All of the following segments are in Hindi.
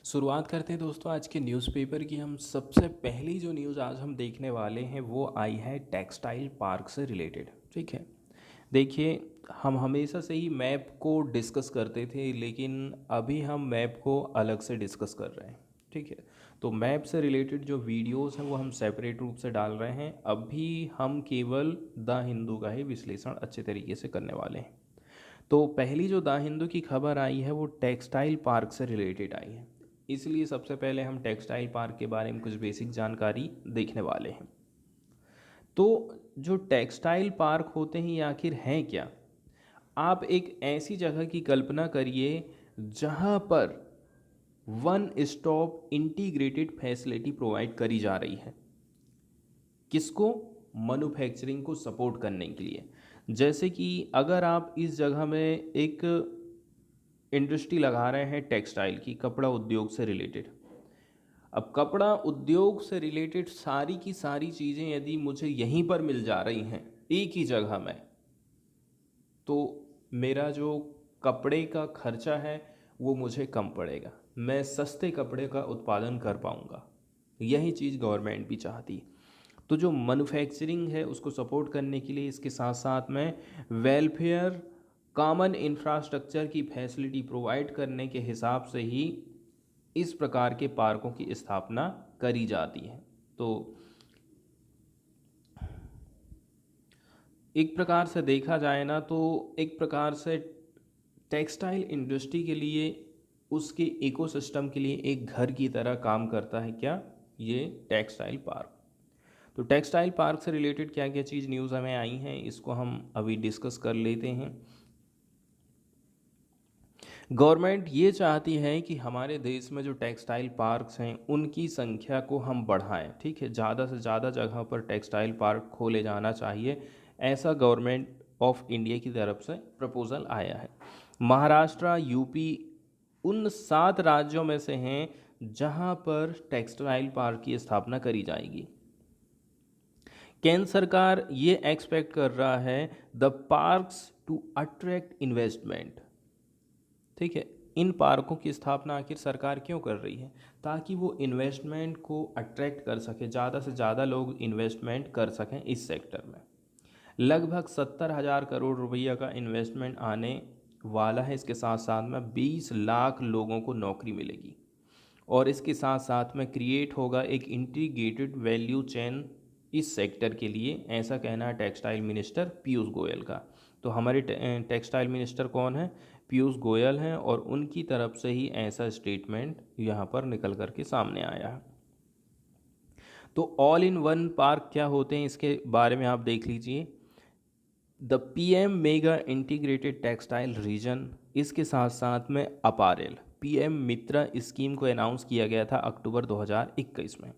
शुरुआत करते हैं दोस्तों आज के न्यूज़पेपर की। हम सबसे पहली जो न्यूज़ आज हम देखने वाले हैं वो आई है टेक्सटाइल पार्क से रिलेटेड। ठीक है, देखिए, हम हमेशा से ही मैप को डिस्कस करते थे, लेकिन अभी हम मैप को अलग से डिस्कस कर रहे हैं। ठीक है, तो मैप से रिलेटेड जो वीडियोस हैं वो हम सेपरेट रूप से डाल रहे हैं। अभी हम केवल द हिंदू का ही विश्लेषण अच्छे तरीके से करने वाले हैं। तो पहली जो द हिंदू की खबर आई है वो टेक्सटाइल पार्क से रिलेटेड आई है, इसलिए सबसे पहले हम टेक्सटाइल पार्क के बारे में कुछ बेसिक जानकारी देखने वाले हैं। तो जो टेक्सटाइल पार्क होते हैं ये आखिर हैं क्या? आप एक ऐसी जगह की कल्पना करिए जहां पर one stop integrated facility provide करी जा रही है। किसको? मैन्युफैक्चरिंग को सपोर्ट करने के लिए। जैसे कि अगर आप इस जगह में एक इंडस्ट्री लगा रहे हैं टेक्सटाइल की, कपड़ा उद्योग से रिलेटेड। अब कपड़ा उद्योग से रिलेटेड सारी की सारी चीज़ें यदि मुझे यहीं पर मिल जा रही हैं एक ही जगह में, तो मेरा जो कपड़े का खर्चा है वो मुझे कम पड़ेगा, मैं सस्ते कपड़े का उत्पादन कर पाऊँगा। यही चीज़ गवर्नमेंट भी चाहती है। तो जो मैन्युफैक्चरिंग है उसको सपोर्ट करने के लिए इसके साथ साथ में वेलफेयर, कॉमन इंफ्रास्ट्रक्चर की फैसिलिटी प्रोवाइड करने के हिसाब से ही इस प्रकार के पार्कों की स्थापना करी जाती है। तो एक प्रकार से देखा जाए ना, तो एक प्रकार से टेक्सटाइल इंडस्ट्री के लिए, उसके इकोसिस्टम के लिए एक घर की तरह काम करता है। क्या? ये टेक्सटाइल पार्क। तो टेक्सटाइल पार्क से रिलेटेड क्या क्या चीज़ न्यूज़ हमें आई हैं इसको हम अभी डिस्कस कर लेते हैं। गवर्नमेंट ये चाहती है कि हमारे देश में जो टेक्सटाइल पार्क्स हैं उनकी संख्या को हम बढ़ाएं। ठीक है, ज़्यादा से ज़्यादा जगह पर टेक्सटाइल पार्क खोले जाना चाहिए, ऐसा गवर्नमेंट ऑफ इंडिया की तरफ से प्रपोजल आया है। महाराष्ट्र, यूपी उन 7 राज्यों में से हैं जहां पर टेक्सटाइल पार्क की स्थापना करी जाएगी। केंद्र सरकार ये एक्सपेक्ट कर रहा है the parks to attract investment. ठीक है, इन पार्कों की स्थापना आखिर सरकार क्यों कर रही है? ताकि वो इन्वेस्टमेंट को अट्रैक्ट कर सके, ज़्यादा से ज़्यादा लोग इन्वेस्टमेंट कर सकें इस सेक्टर में। लगभग 70,000 करोड़ रुपया का इन्वेस्टमेंट आने वाला है। इसके साथ साथ में 20 लाख लोगों को नौकरी मिलेगी और इसके साथ साथ में क्रिएट होगा एक इंटीग्रेटेड वैल्यू चेन इस सेक्टर के लिए, ऐसा कहना है टेक्सटाइल मिनिस्टर पीयूष गोयल का। तो हमारे टेक्सटाइल मिनिस्टर कौन है? पीयूष गोयल हैं, और उनकी तरफ से ही ऐसा स्टेटमेंट यहाँ पर निकल कर के सामने आया है। तो ऑल इन वन पार्क क्या होते हैं इसके बारे में आप देख लीजिए। The PM mega integrated textile reason, इसके साथ साथ में अपारेल, पीएम मित्रा स्कीम को अनाउंस किया गया था अक्टूबर 2021 में।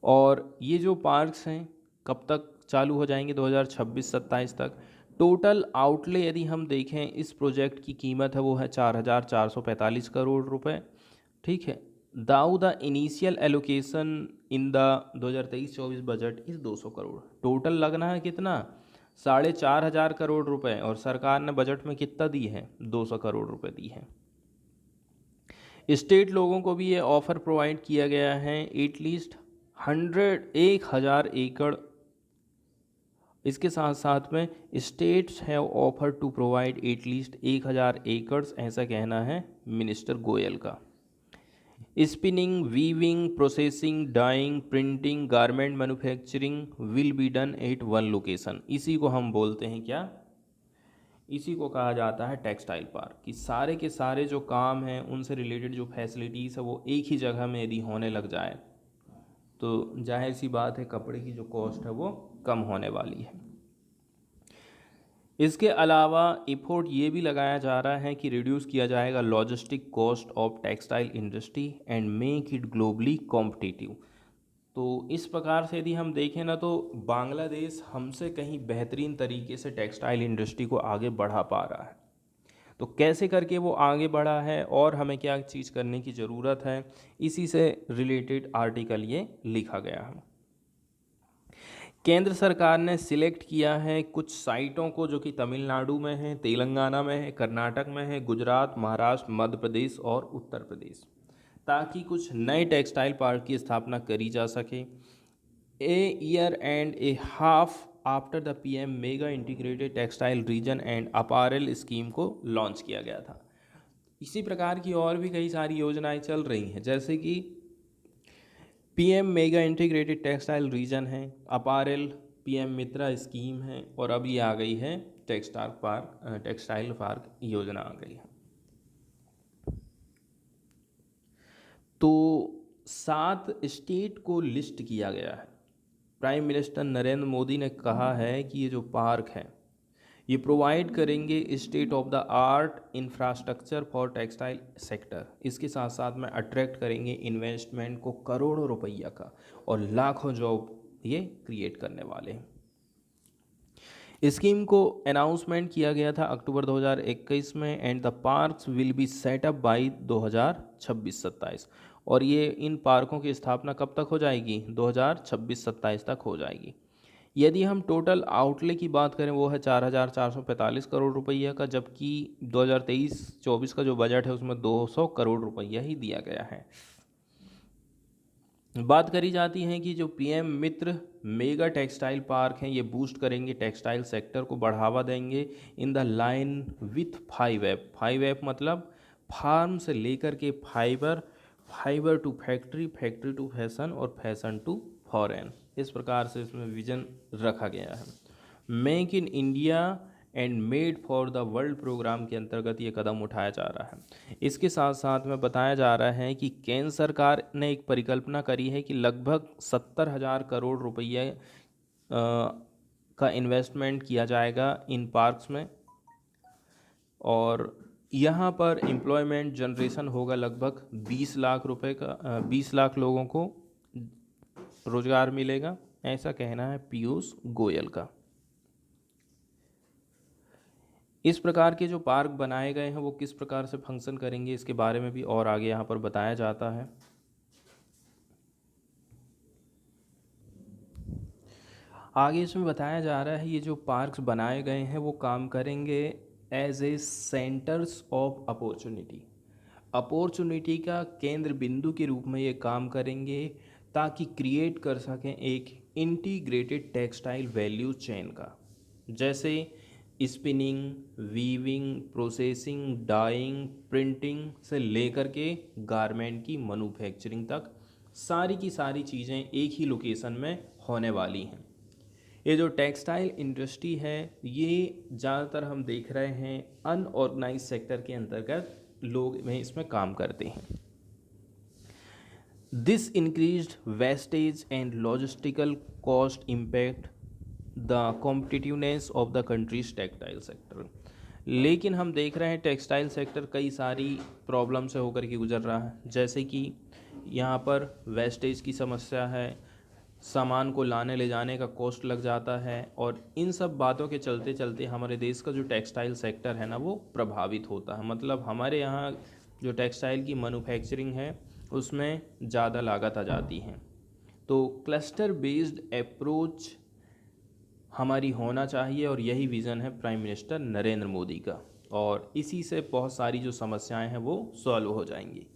और ये जो पार्क्स हैं कब तक चालू हो जाएंगे? 2026-27 तक। टोटल आउटले यदि हम देखें इस प्रोजेक्ट की कीमत है वो है 4,445 करोड़ रुपए। ठीक है, though the initial allocation in the 2023-24 budget इस 200 करोड़। टोटल लगना है कितना? 4,500 करोड़ रुपए, और सरकार ने बजट में कितना दी है? 200 करोड़ रुपए दी है। स्टेट लोगों को भी ये ऑफर प्रोवाइड किया गया है एटलीस्ट 1,000 एकड़। इसके साथ साथ में states have offer to provide at least 1,000 एकड़, ऐसा कहना है मिनिस्टर गोयल का। Spinning, weaving, processing, dyeing, printing, garment manufacturing will be done at one location. इसी को हम बोलते हैं क्या? इसी को कहा जाता है टेक्सटाइल पार्क। कि सारे के सारे जो काम हैं उनसे रिलेटेड जो फैसिलिटीज़ है वो एक ही जगह में यदि होने लग जाए तो जाहिर सी बात है कपड़े की जो कॉस्ट है वो कम होने वाली है। इसके अलावा इफोर्ट ये भी लगाया जा रहा है कि रिड्यूस किया जाएगा logistic cost of textile industry and make it globally competitive. तो इस प्रकार से यदि हम देखें ना, तो बांग्लादेश हमसे कहीं बेहतरीन तरीके से टेक्सटाइल इंडस्ट्री को आगे बढ़ा पा रहा है। तो कैसे करके वो आगे बढ़ा है और हमें क्या चीज़ करने की ज़रूरत है, इसी से रिलेटेड आर्टिकल ये लिखा गया है। केंद्र सरकार ने सिलेक्ट किया है कुछ साइटों को जो कि तमिलनाडु में है, तेलंगाना में है, कर्नाटक में है, गुजरात, महाराष्ट्र, मध्य प्रदेश और उत्तर प्रदेश, ताकि कुछ नए टेक्सटाइल पार्क की स्थापना करी जा सके। A year and A half after the PM mega integrated textile reason and apparel scheme को लॉन्च किया गया था। इसी प्रकार की और भी कई सारी योजनाएं चल रही हैं, जैसे कि PM mega integrated textile reason है, अपैरल पीएम मित्रा स्कीम है, और अभी आ गई है टेक्सटाइल पार्क योजना आ गई है। तो 7 स्टेट को लिस्ट किया गया है। प्राइम मिनिस्टर नरेंद्र मोदी ने कहा है कि ये जो पार्क है ये प्रोवाइड करेंगे state of the art infrastructure for textile sector. इसके साथ साथ में अट्रैक्ट करेंगे इन्वेस्टमेंट को करोड़ों रुपया का, और लाखों जॉब ये क्रिएट करने वाले हैं। स्कीम को अनाउंसमेंट किया गया था अक्टूबर 2021 में, and the parks will be set up by 2026-27। और ये इन पार्कों की स्थापना कब तक हो जाएगी? 2026-27 तक हो जाएगी। यदि हम टोटल आउटले की बात करें वो है 4,445 करोड़ रुपया का, जबकि 2023-24 का जो बजट है उसमें 200 करोड़ रुपया ही दिया गया है। बात करी जाती है कि जो पीएम मित्र मेगा टेक्सटाइल पार्क हैं ये बूस्ट करेंगे टेक्सटाइल सेक्टर को, बढ़ावा देंगे in the line with 5F। 5F मतलब फार्म से लेकर के fibre, fibre to factory, factory to fashion और फैशन टू फॉरेन। इस प्रकार से इसमें विजन रखा गया है। Make in India and made for the world programme के अंतर्गत ये कदम उठाया जा रहा है। इसके साथ साथ में बताया जा रहा है कि केंद्र सरकार ने एक परिकल्पना करी है कि लगभग 70,000 करोड़ रुपये का इन्वेस्टमेंट किया जाएगा इन पार्क्स में, और यहाँ पर एम्प्लॉयमेंट जनरेशन होगा लगभग 20 लाख रुपए का, 20 लाख लोगों को रोजगार मिलेगा, ऐसा कहना है पीयूष गोयल का। इस प्रकार के जो पार्क बनाए गए हैं वो किस प्रकार से फंक्शन करेंगे इसके बारे में भी और आगे यहाँ पर बताया जाता है। आगे इसमें बताया जा रहा है ये जो पार्क्स बनाए गए हैं वो काम करेंगे as a centres of opportunity. Opportunity का केंद्र बिंदु के रूप में ये काम करेंगे, ताकि क्रिएट कर सकें एक इंटीग्रेटेड टेक्सटाइल वैल्यू चेन का, जैसे spinning, weaving, processing, dyeing, printing से लेकर के गारमेंट की मैन्युफैक्चरिंग तक सारी की सारी चीज़ें एक ही लोकेशन में होने वाली हैं। ये जो टेक्सटाइल इंडस्ट्री है ये ज़्यादातर हम देख रहे हैं अनऑर्गेनाइज सेक्टर के अंतर्गत लोग में इसमें काम करते हैं। This increased wastage and logistical cost impact the competitiveness of the countries textile sector. लेकिन हम देख रहे हैं टेक्सटाइल सेक्टर कई सारी प्रॉब्लम से होकर के गुजर रहा है, जैसे कि यहाँ पर वेस्टेज की समस्या है, सामान को लाने ले जाने का कॉस्ट लग जाता है, और इन सब बातों के चलते चलते हमारे देश का जो टेक्सटाइल सेक्टर है ना वो प्रभावित होता है। मतलब हमारे यहाँ जो टेक्सटाइल की मैन्युफैक्चरिंग है उसमें ज़्यादा लागत आ जाती है। तो क्लस्टर बेस्ड अप्रोच हमारी होना चाहिए, और यही विज़न है प्राइम मिनिस्टर नरेंद्र मोदी का, और इसी से बहुत सारी जो समस्याएं हैं वो सॉल्व हो जाएंगी।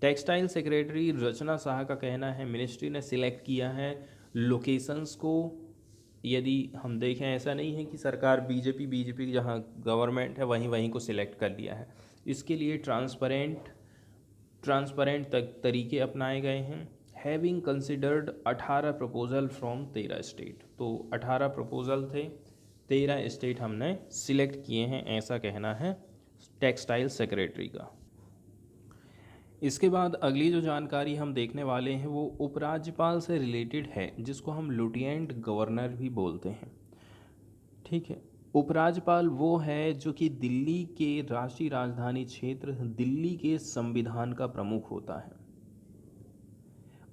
टेक्सटाइल सेक्रेटरी रचना शाह का कहना है मिनिस्ट्री ने सिलेक्ट किया है लोकेशंस को। यदि हम देखें ऐसा नहीं है कि सरकार बीजेपी जहाँ गवर्नमेंट है वहीं वहीं को सिलेक्ट कर लिया है। इसके लिए ट्रांसपेरेंट तरीके अपनाए गए हैं। Having considered 18 proposal from 13 state. तो 18 प्रपोजल थे, 13 स्टेट हमने सिलेक्ट किए हैं, ऐसा कहना है टेक्सटाइल सेक्रेटरी का। इसके बाद अगली जो जानकारी हम देखने वाले हैं वो उपराज्यपाल से रिलेटेड है, जिसको हम लेफ्टिनेंट गवर्नर भी बोलते हैं। ठीक है, उपराज्यपाल वो है जो कि दिल्ली के राष्ट्रीय राजधानी क्षेत्र दिल्ली के संविधान का प्रमुख होता है।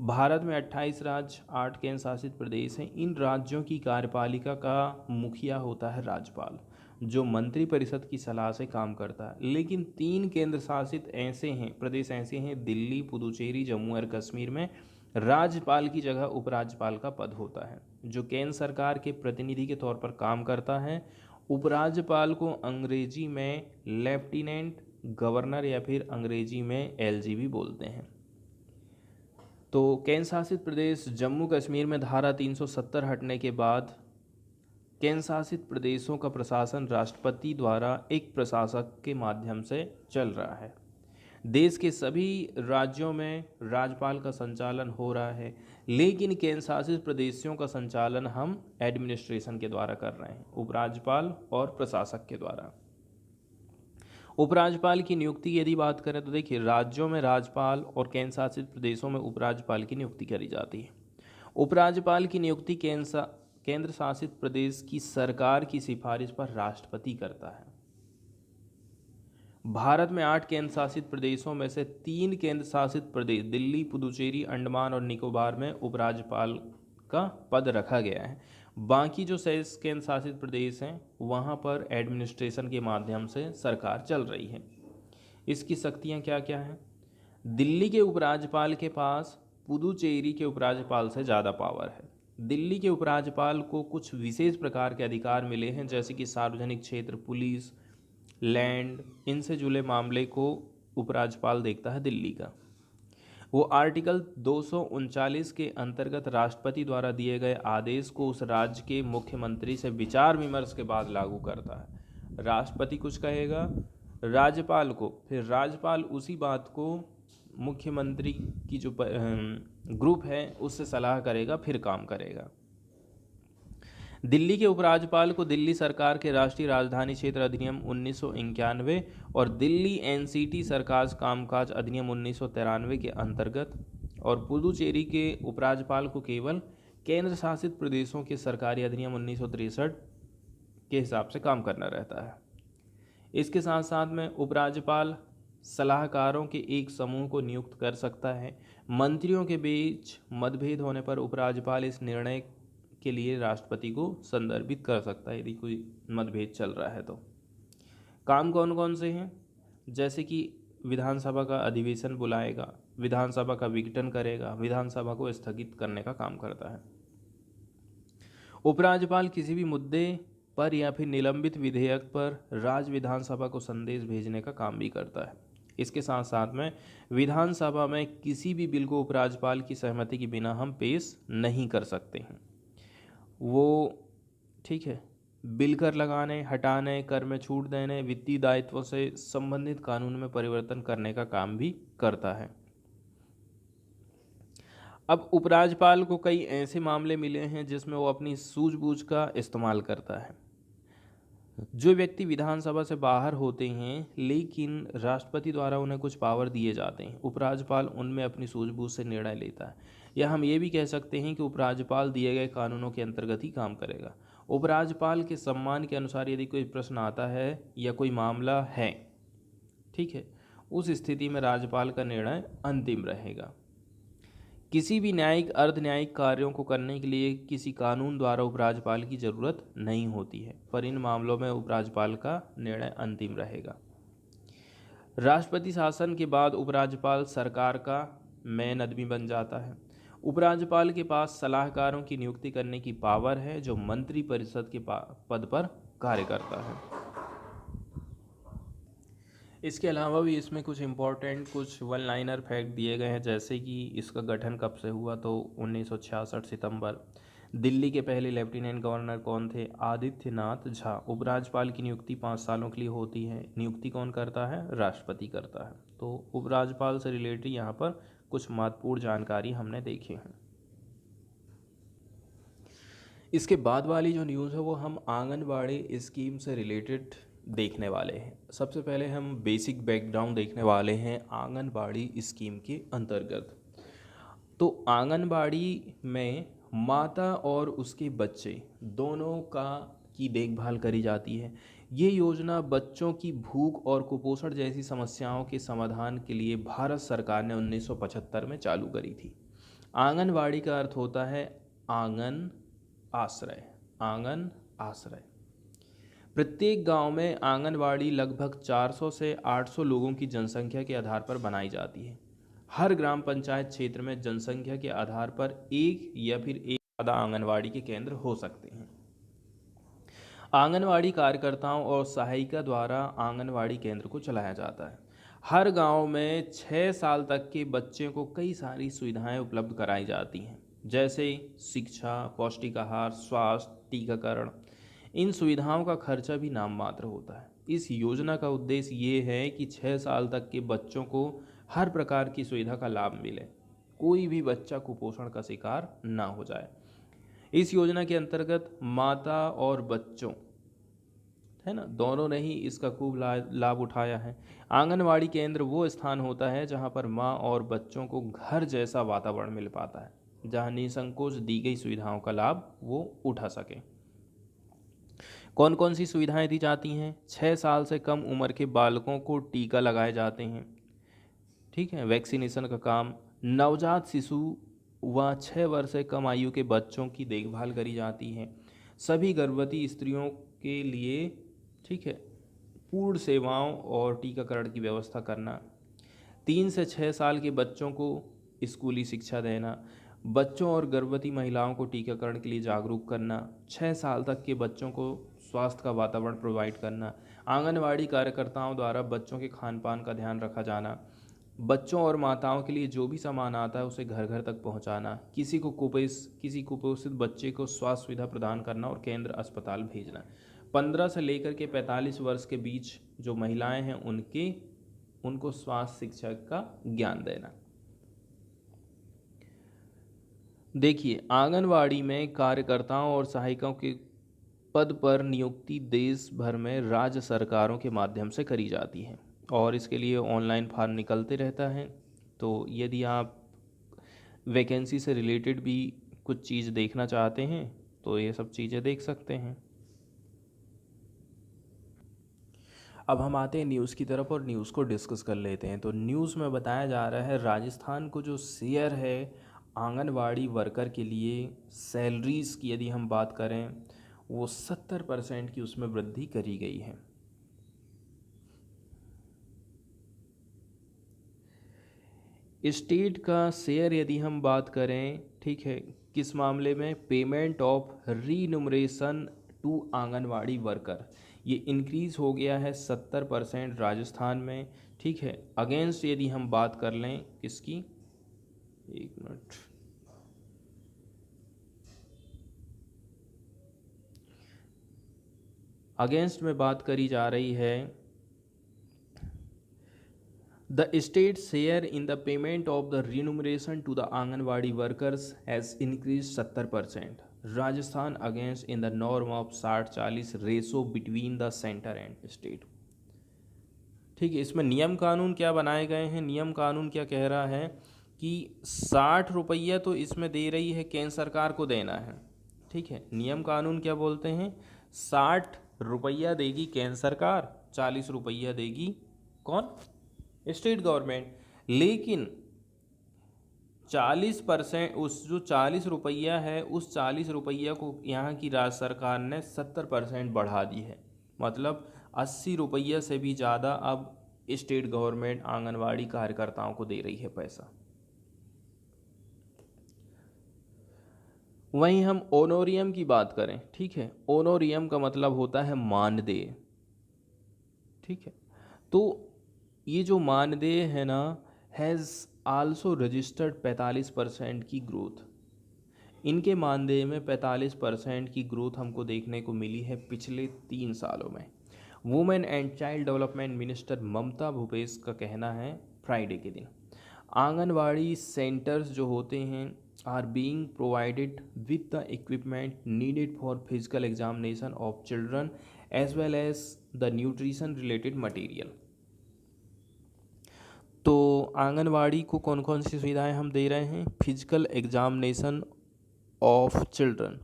भारत में 28 राज्य, 8 केंद्र शासित प्रदेश हैं। इन राज्यों की कार्यपालिका का मुखिया होता है राज्यपाल, जो मंत्रिपरिषद की सलाह से काम करता है। लेकिन 3 केंद्र शासित प्रदेश ऐसे हैं दिल्ली, पुदुचेरी, जम्मू और कश्मीर में, राज्यपाल की जगह उपराज्यपाल का पद होता है, जो केंद्र सरकार के प्रतिनिधि के तौर पर काम करता है। उपराज्यपाल को अंग्रेजी में लेफ्टिनेंट गवर्नर या फिर अंग्रेजी में एलजी बोलते हैं। तो केंद्र शासित प्रदेश जम्मू कश्मीर में धारा 370 हटने के बाद केंद्र शासित प्रदेशों का प्रशासन राष्ट्रपति द्वारा एक प्रशासक के माध्यम से चल रहा है। देश के सभी राज्यों में राज्यपाल का संचालन हो रहा है, लेकिन केंद्र शासित प्रदेशों का संचालन हम एडमिनिस्ट्रेशन के द्वारा कर रहे हैं, उपराज्यपाल और प्रशासक के द्वारा। उपराज्यपाल की नियुक्ति की यदि बात करें तो देखिए, राज्यों में राज्यपाल और केंद्र शासित प्रदेशों में उपराज्यपाल की नियुक्ति करी जाती है। उपराज्यपाल की नियुक्ति केंद्र शासित प्रदेश की सरकार की सिफारिश पर राष्ट्रपति करता है। भारत में 8 केंद्र शासित प्रदेशों में से 3 केंद्र शासित प्रदेश दिल्ली, पुदुचेरी, अंडमान और निकोबार में उपराज्यपाल का पद रखा गया है। बाकी जो शेष केंद्र शासित प्रदेश हैं वहाँ पर एडमिनिस्ट्रेशन के माध्यम से सरकार चल रही है। इसकी शक्तियाँ क्या क्या हैं? दिल्ली के उपराज्यपाल के पास पुदुचेरी के उपराज्यपाल से ज़्यादा पावर है। दिल्ली के उपराज्यपाल को कुछ विशेष प्रकार के अधिकार मिले हैं, जैसे कि सार्वजनिक क्षेत्र, पुलिस, लैंड, इनसे जुड़े मामले को उपराज्यपाल देखता है दिल्ली का। वो आर्टिकल 239 के अंतर्गत राष्ट्रपति द्वारा दिए गए आदेश को उस राज्य के मुख्यमंत्री से विचार विमर्श के बाद लागू करता है। राष्ट्रपति कुछ कहेगा राज्यपाल को, फिर राज्यपाल उसी बात को मुख्यमंत्री की जो ग्रुप है उससे सलाह करेगा, फिर काम करेगा। दिल्ली के उपराज्यपाल को दिल्ली सरकार के राष्ट्रीय राजधानी क्षेत्र अधिनियम 1991 और दिल्ली एनसीटी सरकार कामकाज अधिनियम 1993 के अंतर्गत, और पुदुचेरी के उपराज्यपाल को केवल केंद्र शासित प्रदेशों के सरकारी अधिनियम 1963 के हिसाब से काम करना रहता है। इसके साथ साथ में उपराज्यपाल सलाहकारों के एक समूह को नियुक्त कर सकता है। मंत्रियों के बीच मतभेद होने पर उपराज्यपाल इस निर्णय के लिए राष्ट्रपति को संदर्भित कर सकता है यदि कोई मतभेद चल रहा है तो। काम कौन कौन से हैं? जैसे कि विधानसभा का अधिवेशन बुलाएगा, विधानसभा का विघटन करेगा, विधानसभा को स्थगित करने का काम करता है। उपराज्यपाल किसी भी मुद्दे पर या फिर निलंबित विधेयक पर राज्य विधानसभा को संदेश भेजने का काम भी करता है। इसके साथ साथ में विधानसभा में किसी भी बिल को उपराज्यपाल की सहमति के बिना हम पेश नहीं कर सकते हैं। वो ठीक है, बिल कर लगाने, हटाने, कर में छूट देने, वित्तीय दायित्वों से संबंधित कानून में परिवर्तन करने का काम भी करता है। अब उपराज्यपाल को कई ऐसे मामले मिले हैं जिसमें वो अपनी सूझबूझ का इस्तेमाल करता है। जो व्यक्ति विधानसभा से बाहर होते हैं लेकिन राष्ट्रपति द्वारा उन्हें कुछ पावर दिए जाते हैं, उपराज्यपाल उनमें अपनी सूझबूझ से निर्णय लेता है। या हम ये भी कह सकते हैं कि उपराज्यपाल दिए गए कानूनों के अंतर्गत ही काम करेगा। उपराज्यपाल के सम्मान के अनुसार यदि कोई प्रश्न आता है या कोई मामला है, ठीक है, उस स्थिति में राज्यपाल का निर्णय अंतिम रहेगा। किसी भी न्यायिक अर्ध न्यायिक कार्यों को करने के लिए किसी कानून द्वारा उपराज्यपाल की जरूरत नहीं होती है, पर इन मामलों में उपराज्यपाल का निर्णय अंतिम रहेगा। राष्ट्रपति शासन के बाद उपराज्यपाल सरकार का मेन आदमी बन जाता है। उपराज्यपाल के पास सलाहकारों की नियुक्ति करने की पावर है, जो मंत्री परिषद के पद पर कार्य करता है। इसके अलावा भी इसमें कुछ इम्पोर्टेंट कुछ वन लाइनर फैक्ट दिए गए हैं, जैसे कि इसका गठन कब से हुआ, तो 1966 सितंबर। दिल्ली के पहले लेफ्टिनेंट गवर्नर कौन थे? आदित्यनाथ झा। उपराज्यपाल की नियुक्ति 5 सालों के लिए होती है। नियुक्ति कौन करता है? राष्ट्रपति करता है। तो उपराज्यपाल से रिलेटेड यहाँ पर कुछ महत्वपूर्ण जानकारी हमने देखी है। इसके बाद वाली जो न्यूज़ है वो हम आंगनबाड़ी स्कीम से रिलेटेड देखने वाले हैं। सबसे पहले हम बेसिक बैकग्राउंड देखने वाले हैं आंगनबाड़ी स्कीम के अंतर्गत। तो आंगनबाड़ी में माता और उसके बच्चे दोनों की देखभाल करी जाती है। ये योजना बच्चों की भूख और कुपोषण जैसी समस्याओं के समाधान के लिए भारत सरकार ने 1975 में चालू करी थी। आंगनबाड़ी का अर्थ होता है आंगन आश्रय। आंगन आश्रय। प्रत्येक गांव में आंगनबाड़ी लगभग 400 से 800 लोगों की जनसंख्या के आधार पर बनाई जाती है। हर ग्राम पंचायत क्षेत्र में जनसंख्या के आधार पर एक या फिर एक ज़्यादा आंगनवाड़ी के केंद्र हो सकते हैं। आंगनवाड़ी कार्यकर्ताओं और सहायिका द्वारा आंगनवाड़ी केंद्र को चलाया जाता है। हर गांव में 6 साल तक के बच्चे को कई सारी सुविधाएं उपलब्ध कराई जाती हैं, जैसे शिक्षा, पौष्टिक आहार, स्वास्थ्य, टीकाकरण। इन सुविधाओं का खर्चा भी नाम मात्र होता है। इस योजना का उद्देश्य ये है कि 6 साल तक के बच्चों को हर प्रकार की सुविधा का लाभ मिले, कोई भी बच्चा कुपोषण का शिकार ना हो जाए। इस योजना के अंतर्गत माता और बच्चों, है ना, दोनों ने ही इसका खूब लाभ उठाया है। आंगनवाड़ी केंद्र वो स्थान होता है जहाँ पर माँ और बच्चों को घर जैसा वातावरण मिल पाता है, जहाँ निसंकोच दी गई सुविधाओं का लाभ वो उठा सके। कौन कौन सी सुविधाएं दी जाती हैं? 6 साल से कम उम्र के बालकों को टीका लगाए जाते हैं, ठीक है, वैक्सीनेशन का काम। नवजात शिशु व 6 वर्ष से कम आयु के बच्चों की देखभाल करी जाती है। सभी गर्भवती स्त्रियों के लिए, ठीक है, पूर्ण सेवाओं और टीकाकरण की व्यवस्था करना। 3 से 6 साल के बच्चों को स्कूली शिक्षा देना। बच्चों और गर्भवती महिलाओं को टीकाकरण के लिए जागरूक करना। 6 साल तक के बच्चों को स्वास्थ्य का वातावरण प्रोवाइड करना। आंगनवाड़ी कार्यकर्ताओं द्वारा बच्चों के खान पान का ध्यान रखा जाना। बच्चों और माताओं के लिए जो भी सामान आता है उसे घर घर तक पहुंचाना। किसी कुपोषित बच्चे को स्वास्थ्य सुविधा प्रदान करना और केंद्र अस्पताल भेजना। 15 से लेकर के 45 वर्ष के बीच जो महिलाएं हैं उनको स्वास्थ्य शिक्षा का ज्ञान देना। देखिए, आंगनवाड़ी में कार्यकर्ताओं और सहायिकाओं के पद पर नियुक्ति देश भर में राज्य सरकारों के माध्यम से करी जाती है और इसके लिए ऑनलाइन फॉर्म निकलते रहता है। तो यदि आप वैकेंसी से रिलेटेड भी कुछ चीज़ देखना चाहते हैं तो ये सब चीज़ें देख सकते हैं। अब हम आते हैं न्यूज़ की तरफ और न्यूज़ को डिस्कस कर लेते हैं। तो न्यूज़ में बताया जा रहा है राजस्थान को जो शेयर है आंगनवाड़ी वर्कर के लिए सैलरीज़ की, यदि हम बात करें, वो 70% की उसमें वृद्धि करी गई है। स्टेट का शेयर यदि हम बात करें, ठीक है, किस मामले में, payment of remuneration to anganwadi worker, ये इंक्रीज़ हो गया है 70% राजस्थान में, ठीक है। अगेंस्ट यदि हम बात कर लें किसकी, एक मिनट, अगेंस्ट में बात करी जा रही है, The state share in the payment of the remuneration to the Anganwadi workers has increased 70%. Rajasthan against in the norm of 60-40 ratio between the center and state. ठीक है, इसमें नियम कानून क्या बनाए गए हैं? नियम कानून क्या कह रहा है कि 60 रुपया तो इसमें दे रही है केंद्र सरकार को देना है, ठीक है। नियम कानून क्या बोलते हैं? 60 रुपया देगी केंद्र सरकार, 40 रुपया देगी कौन? State government. लेकिन 40%, उस जो 40 रुपया है उस 40 रुपया को यहाँ की राज्य सरकार ने 70% बढ़ा दी है। मतलब 80 रुपया से भी ज़्यादा अब स्टेट गवर्नमेंट आंगनवाड़ी कार्यकर्ताओं को दे रही है पैसा। वहीं हम ओनोरियम की बात करें, ठीक है, ओनोरियम का मतलब होता है मानदेय, ठीक है। तो ये जो मानदेय है ना, हैज़ आल्सो रजिस्टर्ड 45% की ग्रोथ। इनके मानदेय में 45% की ग्रोथ हमको देखने को मिली है पिछले 3 सालों में। Women and child development minister Mamta Bhupesh का कहना है फ्राइडे के दिन आंगनवाड़ी सेंटर्स जो होते हैं are being provided with the equipment needed for physical examination of children as well as the nutrition related material. तो आंगनवाड़ी को कौन कौन सी सुविधाएं हम दे रहे हैं? फिजिकल एग्जामिनेशन ऑफ चिल्ड्रन,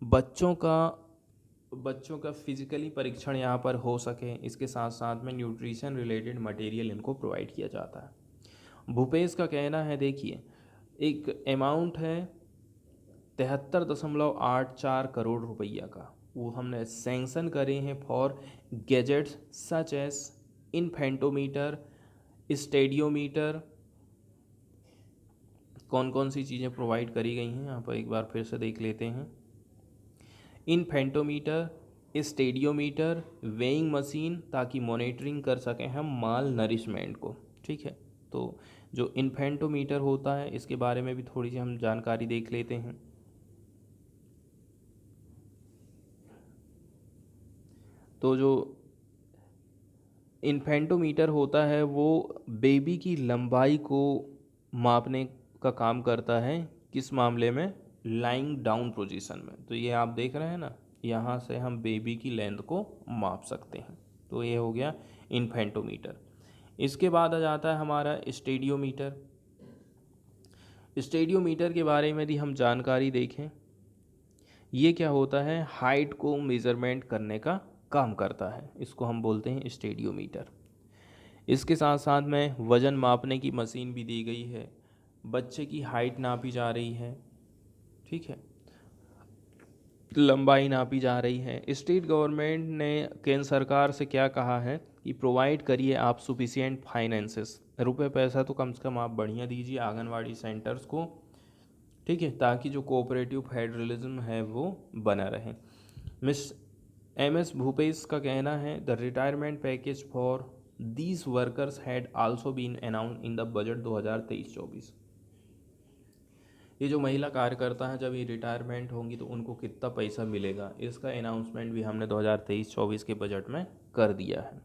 बच्चों का फिजिकली परीक्षण यहाँ पर हो सके, इसके साथ साथ में न्यूट्रिशन रिलेटेड मटेरियल इनको प्रोवाइड किया जाता है। भूपेश का कहना है, देखिए, एक अमाउंट है 73.84 करोड़ रुपया का, वो हमने सैंक्शन करे हैं for gadgets such as infantometer, stadiometer, कौन कौन सी चीज़ें प्रोवाइड करी गई हैं यहाँ पर एक बार फिर से देख लेते हैं। इन फेंटोमीटर, स्टेडियोमीटर, वेइंग मशीन, ताकि मॉनिटरिंग कर सकें हम माल नरिशमेंट को। ठीक है, तो जो इन्फेंटोमीटर होता है इसके बारे में भी थोड़ी सी हम जानकारी देख लेते हैं। तो जो इन्फेंटोमीटर होता है वो बेबी की लंबाई को मापने का काम करता है। किस मामले में? लाइंग डाउन पोजीशन में। तो ये आप देख रहे हैं ना, यहाँ से हम बेबी की लेंथ को माप सकते हैं। तो ये हो गया इन्फेंटोमीटर। इसके बाद आ जाता है हमारा स्टेडियोमीटर। स्टेडियोमीटर के बारे में यदि हम जानकारी देखें, ये क्या होता है? हाइट को मेज़रमेंट करने का काम करता है, इसको हम बोलते हैं स्टेडियोमीटर। इसके साथ साथ में वज़न मापने की मशीन भी दी गई है, बच्चे की हाइट नापी जा रही है, ठीक है, लंबाई नापी जा रही है। स्टेट गवर्नमेंट ने केंद्र सरकार से क्या कहा है कि प्रोवाइड करिए आप सुफिशिएंट फाइनेंसेस, रुपए पैसा तो कम से कम आप बढ़िया दीजिए आंगनवाड़ी सेंटर्स को, ठीक है, ताकि जो कोऑपरेटिव फेडरलिज्म है वो बना रहे। मिस एमएस भूपेश का कहना है the retirement package for these workers had also been announce in the budget 2023-24। ये जो महिला कार्यकर्ता हैं जब ये रिटायरमेंट होंगी तो उनको कितना पैसा मिलेगा, इसका अनाउंसमेंट भी हमने 2023-24 के बजट में कर दिया है।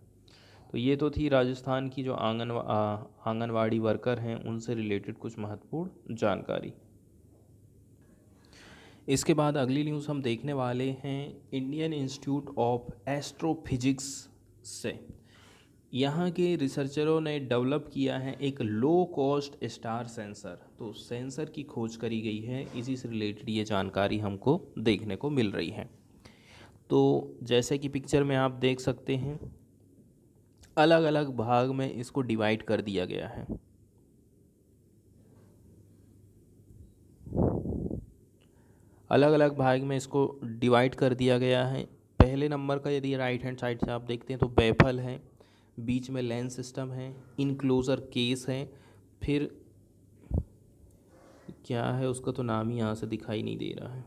तो ये तो थी राजस्थान की जो आंगनवाड़ी वर्कर हैं उनसे रिलेटेड कुछ महत्वपूर्ण जानकारी। इसके बाद अगली न्यूज़ हम देखने वाले हैं इंडियन इंस्टीट्यूट ऑफ एस्ट्रोफिजिक्स से। यहाँ के रिसर्चरों ने डेवलप किया है एक लो कॉस्ट स्टार सेंसर। तो सेंसर की खोज करी गई है, इसी से रिलेटेड ये जानकारी हमको देखने को मिल रही है। तो जैसे कि पिक्चर में आप देख सकते हैं, अलग अलग भाग में इसको डिवाइड कर दिया गया है। अलग अलग भाग में इसको डिवाइड कर दिया गया है। पहले नंबर का यदि राइट हैंड साइड से आप देखते हैं तो बैफल है, बीच में लेंस सिस्टम है, इनक्लोजर केस है, फिर क्या है उसका तो नाम ही यहाँ से दिखाई नहीं दे रहा है,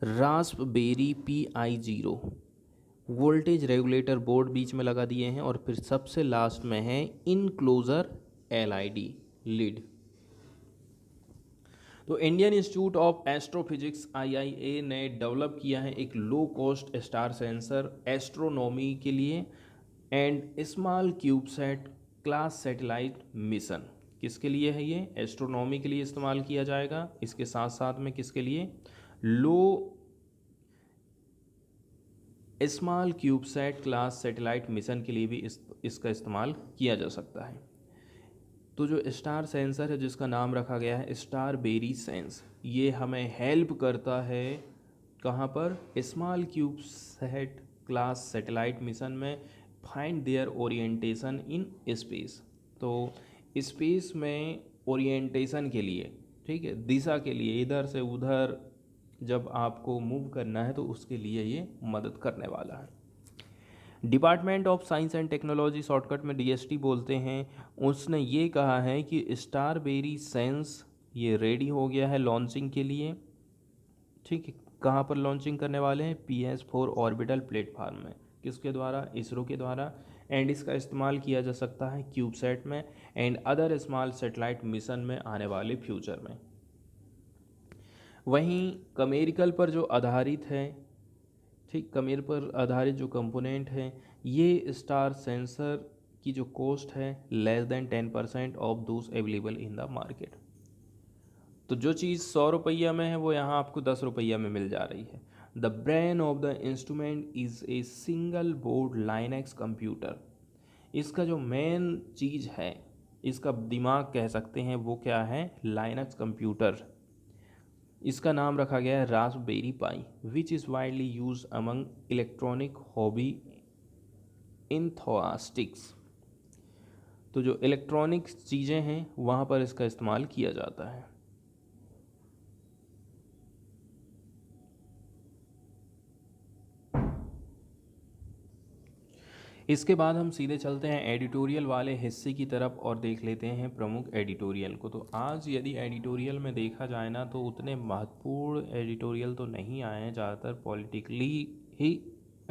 raspberry PI0, voltage regulator board बीच में लगा दिए हैं, और फिर सबसे लास्ट में है इनक्लोजर LID लीड। तो Indian institute of astrophysics IIA ने डेवलप किया है एक low cost star sensor astronomy के लिए and small cubesat class satellite mission. किसके लिए है ये? एस्ट्रोनॉमी के लिए इस्तेमाल किया जाएगा। इसके साथ साथ में किसके लिए? लो small cubesat class satellite mission के लिए भी इसका इस्तेमाल किया जा सकता है। तो जो स्टार सेंसर है जिसका नाम रखा गया है स्टार बेरी सेंस, ये हमें हेल्प करता है कहाँ पर? Small cubesat class satellite mission में find their orientation in space. तो स्पेस में ओरिएंटेशन के लिए, ठीक है, दिशा के लिए, इधर से उधर जब आपको मूव करना है तो उसके लिए ये मदद करने वाला है। Department of science and technology, shortcut में DST बोलते हैं, उसने ये कहा है कि स्टारबेरी सेंस ये रेडी हो गया है लॉन्चिंग के लिए। ठीक है, कहाँ पर लॉन्चिंग करने वाले हैं? PS4 ऑर्बिटल प्लेटफार्म में। किसके द्वारा? इसरो के द्वारा। एंड इसका इस्तेमाल किया जा सकता है क्यूबसैट में and other small satellite mission में आने वाले फ्यूचर में। वहीं कमेरिकल पर जो आधारित है, ठीक, कमेर पर आधारित जो कंपोनेंट है, ये स्टार सेंसर की जो कॉस्ट है less than 10% of those available in the market. तो जो चीज़ 100 रुपया में है वो यहाँ आपको 10 रुपया में मिल जा रही है। The brain of the instrument is a single board Linux computer. इसका जो मेन चीज़ है, इसका दिमाग कह सकते हैं, वो क्या है? Linux computer. इसका नाम रखा गया है raspberry pi, which is widely use among electronic hobby enthusiasts. तो जो इलेक्ट्रॉनिक चीज़ें हैं वहाँ पर इसका इस्तेमाल किया जाता है। इसके बाद हम सीधे चलते हैं एडिटोरियल वाले हिस्से की तरफ और देख लेते हैं प्रमुख एडिटोरियल को। तो आज यदि एडिटोरियल में देखा जाए ना तो उतने महत्वपूर्ण एडिटोरियल तो नहीं आए हैं, ज़्यादातर पॉलिटिकली ही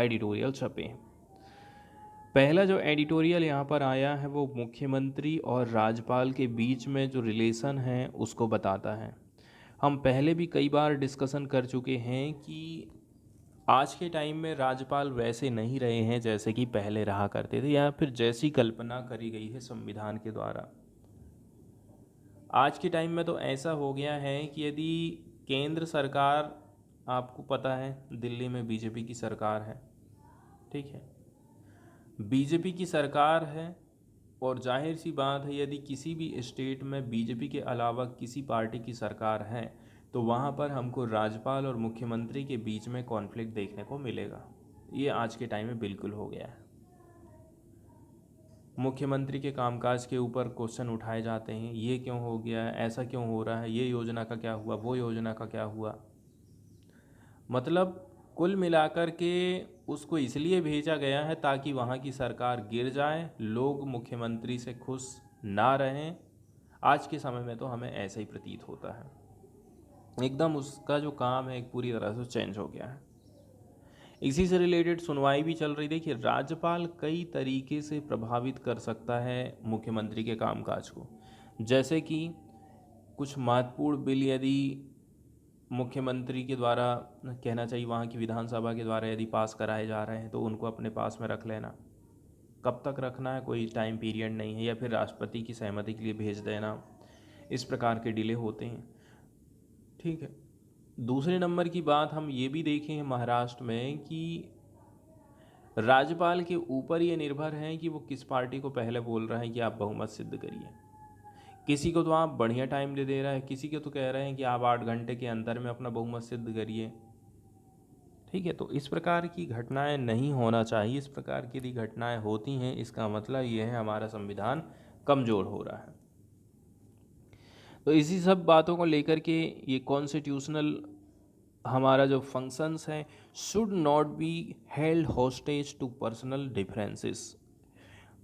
एडिटोरियल छपे हैं। पहला जो एडिटोरियल यहाँ पर आया है वो मुख्यमंत्री और राज्यपाल के बीच में जो रिलेशन है उसको बताता है। हम पहले भी कई बार डिस्कशन कर चुके हैं कि आज के टाइम में राज्यपाल वैसे नहीं रहे हैं जैसे कि पहले रहा करते थे, या फिर जैसी कल्पना करी गई है संविधान के द्वारा। आज के टाइम में तो ऐसा हो गया है कि यदि केंद्र सरकार, आपको पता है दिल्ली में बीजेपी की सरकार है, ठीक है, बीजेपी की सरकार है, और जाहिर सी बात है यदि किसी भी स्टेट में बीजेपी के अलावा किसी पार्टी की सरकार है तो वहाँ पर हमको राज्यपाल और मुख्यमंत्री के बीच में कॉन्फ्लिक्ट देखने को मिलेगा। ये आज के टाइम में बिल्कुल हो गया है। मुख्यमंत्री के कामकाज के ऊपर क्वेश्चन उठाए जाते हैं, ये क्यों हो गया है, ऐसा क्यों हो रहा है, ये योजना का क्या हुआ, वो योजना का क्या हुआ। मतलब कुल मिलाकर के उसको इसलिए भेजा गया है ताकि वहाँ की सरकार गिर जाए, लोग मुख्यमंत्री से खुश ना रहें। आज के समय में तो हमें ऐसा ही प्रतीत होता है, एकदम उसका जो काम है एक पूरी तरह से चेंज हो गया है। इसी से रिलेटेड सुनवाई भी चल रही। देखिए, राज्यपाल कई तरीके से प्रभावित कर सकता है मुख्यमंत्री के कामकाज को, जैसे कि कुछ महत्वपूर्ण बिल यदि मुख्यमंत्री के द्वारा, कहना चाहिए वहाँ की विधानसभा के द्वारा यदि पास कराए जा रहे हैं तो उनको अपने पास में रख लेना। कब तक रखना है कोई टाइम पीरियड नहीं है, या फिर राष्ट्रपति की सहमति के लिए भेज देना, इस प्रकार के डिले होते हैं, ठीक है। दूसरे नंबर की बात हम ये भी देखें हैं महाराष्ट्र में कि राज्यपाल के ऊपर ये निर्भर है कि वो किस पार्टी को पहले बोल रहा है कि आप बहुमत सिद्ध करिए। किसी को तो आप बढ़िया टाइम दे रहा है, किसी को तो कह रहे हैं कि आप 8 घंटे के अंदर में अपना बहुमत सिद्ध करिए, ठीक है। तो इस प्रकार की घटनाएं नहीं होना चाहिए। इस प्रकार की यदि घटनाएं होती हैं इसका मतलब ये है हमारा संविधान कमज़ोर हो रहा है। तो इसी सब बातों को लेकर के ये कॉन्स्टिट्यूशनल हमारा जो फंक्शंस है, should not be held hostage to personal differences.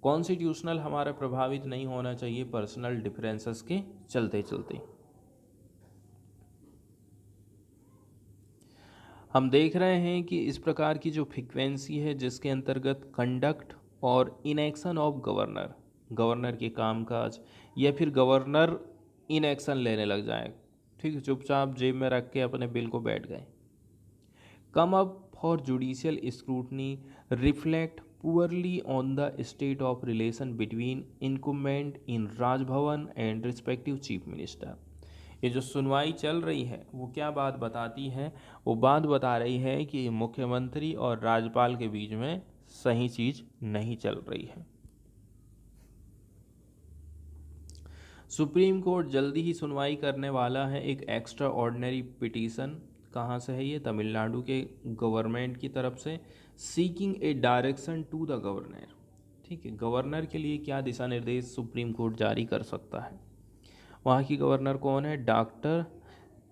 Constitutional हमारा प्रभावित नहीं होना चाहिए पर्सनल डिफरेंसेस के चलते चलते। हम देख रहे हैं कि इस प्रकार की जो फ्रीक्वेंसी है जिसके अंतर्गत कंडक्ट और इनएक्शन ऑफ गवर्नर, गवर्नर के कामकाज, या फिर गवर्नर इनएक्शन लेने लग जाए, ठीक है, चुपचाप जेब में रख के अपने बिल को बैठ गए, come up for judicial scrutiny, reflect poorly on the state of relation between incumbent in Raj Bhavan and respective chief minister। ये जो सुनवाई चल रही है वो क्या बात बताती है? वो बात बता रही है कि मुख्यमंत्री और राज्यपाल के बीच में सही चीज़ नहीं चल रही है। सुप्रीम कोर्ट जल्दी ही सुनवाई करने वाला है एक एक्स्ट्रा ऑर्डिनरी पिटीशन। कहाँ से है ये? तमिलनाडु के गवर्नमेंट की तरफ से, seeking a direction to the governor, ठीक है। गवर्नर के लिए क्या दिशा निर्देश सुप्रीम कोर्ट जारी कर सकता है? वहाँ की गवर्नर कौन है? Doctor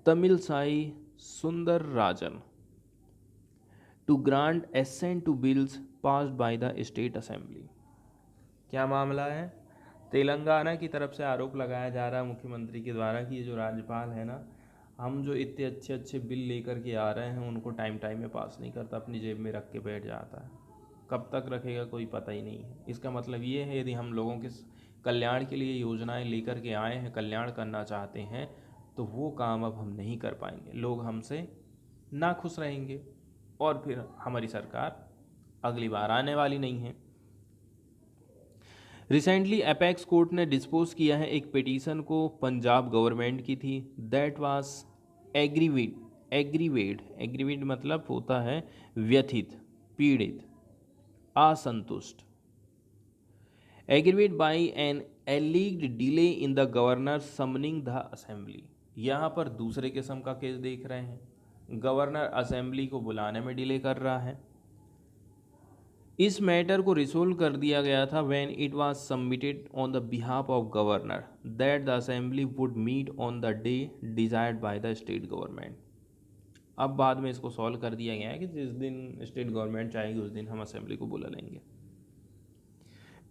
Tamilisai Soundararajan, to grant assent to bills passed by the state assembly. क्या मामला है? तेलंगाना की तरफ से आरोप लगाया जा रहा है मुख्यमंत्री के द्वारा कि ये जो राज्यपाल है ना, हम जो इतने अच्छे अच्छे बिल लेकर के आ रहे हैं उनको टाइम टाइम में पास नहीं करता, अपनी जेब में रख के बैठ जाता है। कब तक रखेगा कोई पता ही नहीं है। इसका मतलब ये है यदि हम लोगों के कल्याण के लिए योजनाएं लेकर के आए हैं, कल्याण करना चाहते हैं, तो वो काम अब हम नहीं कर पाएंगे, लोग हमसे नाखुश रहेंगे और फिर हमारी सरकार अगली बार आने वाली नहीं है। रिसेंटली अपेक्स कोर्ट ने डिस्पोज किया है एक पिटीशन को, पंजाब गवर्नमेंट की थी, दैट वाज एग्रीवेड मतलब होता है व्यथित, पीड़ित, असंतुष्ट, aggrieved by an alleged delay in the governor summoning the assembly. यहाँ पर दूसरे किस्म का केस देख रहे हैं, गवर्नर असेंबली को बुलाने में डिले कर रहा है। इस मैटर को रिसोल्व कर दिया गया था when it was submitted on the behalf of governor that the assembly would meet on the day desired by the state government. अब बाद में इसको सॉल्व कर दिया गया है कि जिस दिन स्टेट गवर्नमेंट चाहेगी उस दिन हम असेंबली को बुला लेंगे।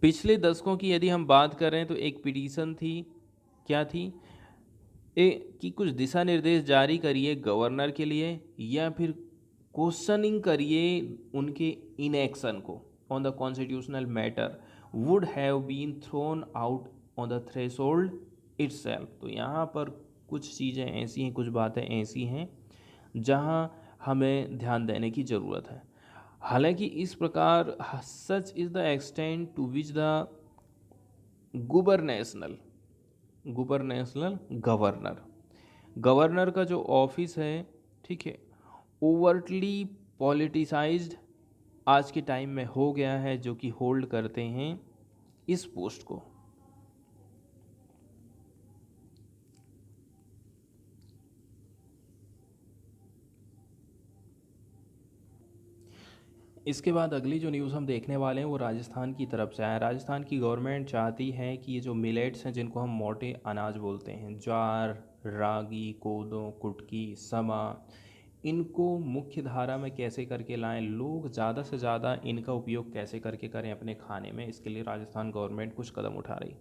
पिछले दशकों की यदि हम बात करें तो एक पिटीशन थी, क्या थी, कि कुछ दिशा निर्देश जारी करिए गवर्नर के लिए, या फिर क्वेश्चनिंग करिए उनके इनएक्शन को on the constitutional matter would have been thrown out on the threshold itself. तो यहाँ पर कुछ चीज़ें ऐसी हैं, कुछ बातें ऐसी हैं जहाँ हमें ध्यान देने की ज़रूरत है। हालांकि इस प्रकार such is the extent to which the gubernatorial gubernatorial governor governor का जो ऑफिस है, ठीक है, ओवरटली पॉलिटिसाइज्ड आज के टाइम में हो गया है, जो कि होल्ड करते हैं इस पोस्ट को। इसके बाद अगली जो न्यूज़ हम देखने वाले हैं वो राजस्थान की तरफ से आया। राजस्थान की गवर्नमेंट चाहती है कि ये जो मिलेट्स हैं, जिनको हम मोटे अनाज बोलते हैं, ज्वार, रागी, कोदो, कुटकी, समा, इनको मुख्य धारा में कैसे करके लाएं, लोग ज़्यादा से ज़्यादा इनका उपयोग कैसे करके करें अपने खाने में, इसके लिए राजस्थान गवर्नमेंट कुछ कदम उठा रही।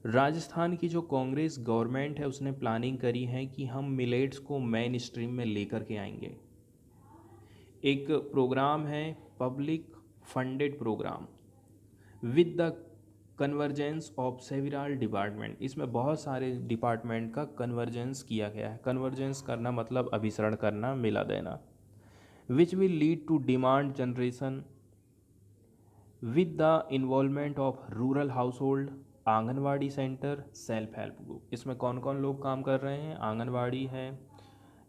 राजस्थान की जो कांग्रेस गवर्नमेंट है उसने प्लानिंग करी है कि हम मिलेट्स को मेन स्ट्रीम में लेकर के आएंगे। एक प्रोग्राम है, public funded programme with the convergence of several department. इसमें बहुत सारे डिपार्टमेंट का कन्वर्जेंस किया गया है। कन्वर्जेंस करना मतलब अभिसरण करना, मिला देना। Which will lead to demand generation with the involvement of rural household, anganwadi centre, self help group. इसमें कौन कौन लोग काम कर रहे हैं? आंगनवाड़ी है,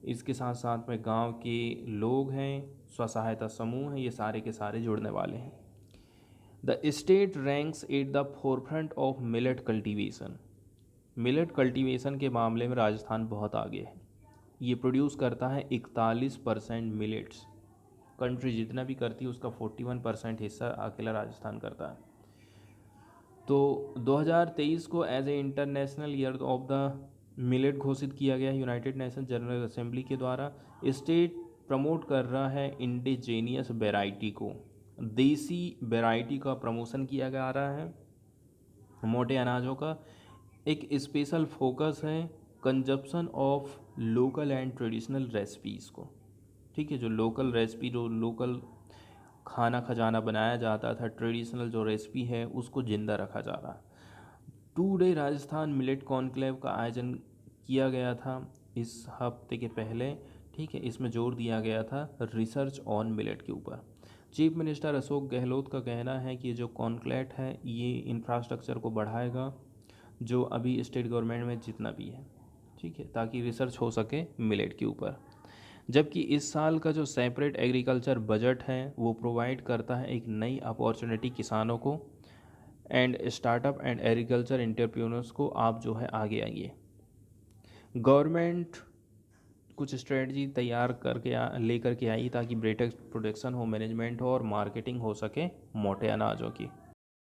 इसके साथ साथ में गांव के लोग हैं, स्व सहायता समूह हैं, ये सारे के सारे जुड़ने वाले हैं। The state ranks at the forefront of millet cultivation. Millet cultivation के मामले में राजस्थान बहुत आगे है। ये प्रोड्यूस करता है 41% मिलेट्स। कंट्री जितना भी करती है उसका 41% हिस्सा अकेला राजस्थान करता है। तो 2023 को as a international year of the millet घोषित किया गया है यूनाइटेड नेशन जनरल असेंबली के द्वारा। स्टेट प्रमोट कर रहा है इंडिजेनियस वेराइटी को, देसी वेराइटी का प्रमोशन किया जा रहा है। मोटे अनाजों का एक स्पेशल फोकस है consumption of local and traditional recipes को, ठीक है, जो लोकल रेसिपी, जो लोकल खाना खजाना बनाया जाता था, ट्रेडिशनल जो रेसिपी है उसको ज़िंदा रखा जा रहा है। 2 डे राजस्थान मिलेट कॉन्क्लेव का आयोजन किया गया था इस हफ्ते के पहले, ठीक है। इसमें जोर दिया गया था रिसर्च ऑन मिलेट के ऊपर। चीफ मिनिस्टर अशोक गहलोत का कहना है कि जो कॉन्क्लेव है ये इंफ्रास्ट्रक्चर को बढ़ाएगा, जो अभी स्टेट गवर्नमेंट में जितना भी है, ठीक है, ताकि रिसर्च हो सके मिलेट के ऊपर। जबकि इस साल का जो सेपरेट एग्रीकल्चर बजट है वो प्रोवाइड करता है एक नई अपॉर्चुनिटी किसानों को and startup and agriculture entrepreneurs को। आप जो है आगे आइए। गवर्नमेंट कुछ स्ट्रेटजी तैयार करके लेकर के आई ताकि बेटर प्रोडक्शन हो, मैनेजमेंट हो और मार्केटिंग हो सके मोटे अनाजों की।